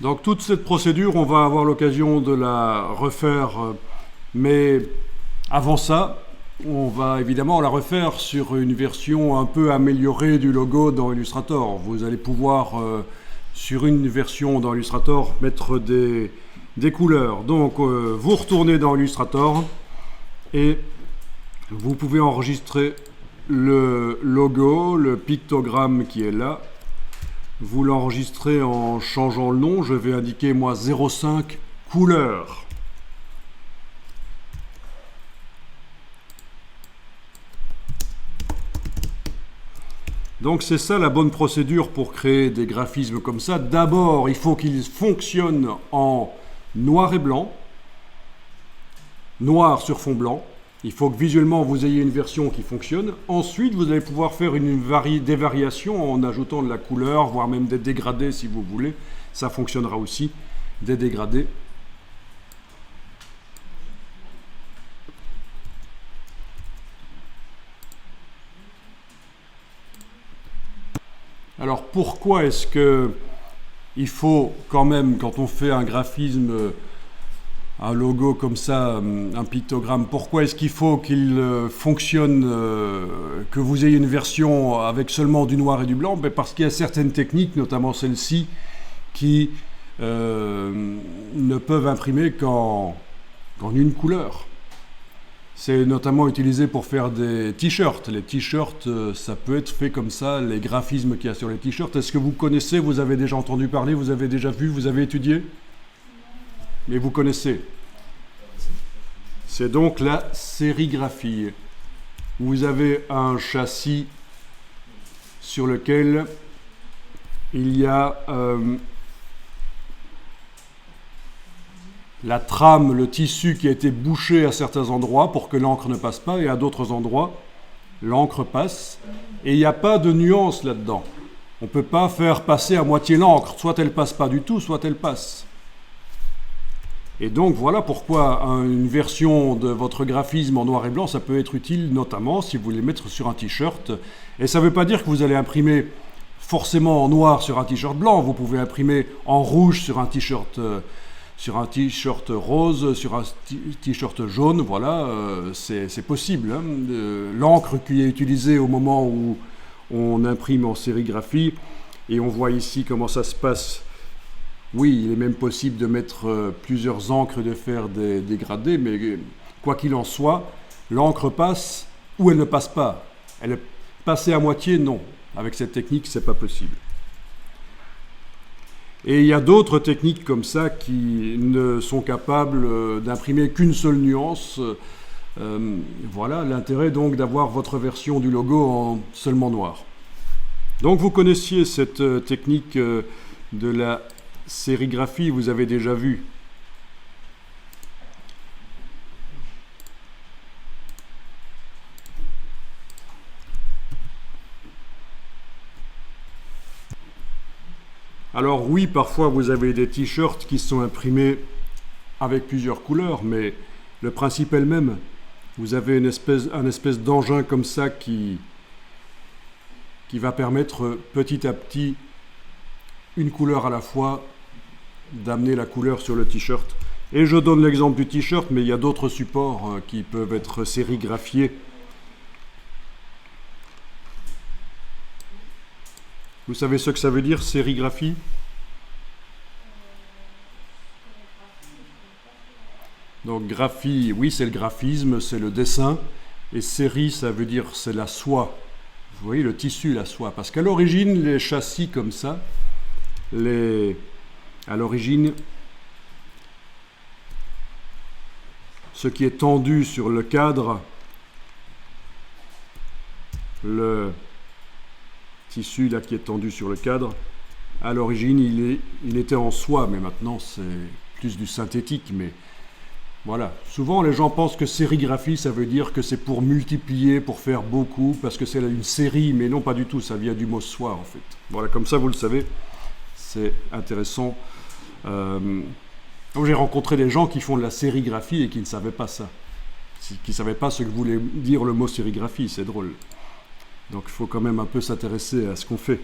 Donc toute cette procédure, on va avoir l'occasion de la refaire, mais avant ça, on va évidemment la refaire sur une version un peu améliorée du logo dans Illustrator. Vous allez pouvoir, sur une version dans Illustrator, mettre des couleurs. Donc vous retournez dans Illustrator et vous pouvez enregistrer le logo, le pictogramme qui est là. Vous l'enregistrez en changeant le nom. Je vais indiquer moi 05 couleurs. Donc c'est ça la bonne procédure pour créer des graphismes comme ça. D'abord, il faut qu'ils fonctionnent en noir et blanc, noir sur fond blanc. Il faut que visuellement vous ayez une version qui fonctionne. Ensuite, vous allez pouvoir faire des variations en ajoutant de la couleur, voire même des dégradés si vous voulez. Ça fonctionnera aussi, des dégradés. Alors pourquoi est-ce que il faut quand même, quand on fait un graphisme, un logo comme ça, un pictogramme, pourquoi est-ce qu'il faut qu'il fonctionne, que vous ayez une version avec seulement du noir et du blanc? Parce qu'il y a certaines techniques, notamment celle-ci, qui ne peuvent imprimer qu'en une couleur. C'est notamment utilisé pour faire des t-shirts. Les t-shirts, ça peut être fait comme ça, les graphismes qu'il y a sur les t-shirts. Est-ce que vous connaissez, vous avez déjà entendu parler, vous avez déjà vu, vous avez étudié? Mais vous connaissez. C'est donc la sérigraphie. Vous avez un châssis sur lequel il y a la trame, le tissu qui a été bouché à certains endroits pour que l'encre ne passe pas, et à d'autres endroits, l'encre passe. Et il n'y a pas de nuance là-dedans. On ne peut pas faire passer à moitié l'encre. Soit elle passe pas du tout, soit elle passe. Et donc voilà pourquoi une version de votre graphisme en noir et blanc, ça peut être utile, notamment si vous voulez mettre sur un t-shirt. Et ça ne veut pas dire que vous allez imprimer forcément en noir sur un t-shirt blanc. Vous pouvez imprimer en rouge sur un t-shirt rose, sur un t-shirt jaune, voilà, c'est possible. Hein. L'encre qui est utilisée au moment où on imprime en sérigraphie, et on voit ici comment ça se passe. Oui, il est même possible de mettre plusieurs encres et de faire des dégradés, mais quoi qu'il en soit, l'encre passe ou elle ne passe pas. Elle est passée à moitié, non. Avec cette technique, c'est pas possible. Et il y a d'autres techniques comme ça qui ne sont capables d'imprimer qu'une seule nuance. Voilà l'intérêt donc d'avoir votre version du logo en seulement noir. Donc vous connaissiez cette technique de la sérigraphie, vous avez déjà vu. Alors oui, parfois vous avez des t-shirts qui sont imprimés avec plusieurs couleurs, mais le principe est le même. Vous avez un espèce d'engin comme ça qui va permettre petit à petit, une couleur à la fois, d'amener la couleur sur le t-shirt. Et je donne l'exemple du t-shirt, mais il y a d'autres supports qui peuvent être sérigraphiés. Vous savez ce que ça veut dire, sérigraphie? Donc graphie, oui, c'est le graphisme, c'est le dessin. Et série, ça veut dire c'est la soie. Vous voyez le tissu, la soie. Parce qu'à l'origine, les châssis comme ça, à l'origine, ce qui est tendu sur le cadre, le tissu là qui est tendu sur le cadre, à l'origine il était en soie, mais maintenant c'est plus du synthétique. Mais voilà, souvent les gens pensent que sérigraphie ça veut dire que c'est pour multiplier, pour faire beaucoup, parce que c'est une série, mais non, pas du tout, ça vient du mot soie en fait. Voilà, comme ça vous le savez, c'est intéressant. J'ai rencontré des gens qui font de la sérigraphie et qui ne savaient pas ça, qui ne savaient pas ce que voulait dire le mot sérigraphie, c'est drôle. Donc il faut quand même un peu s'intéresser à ce qu'on fait.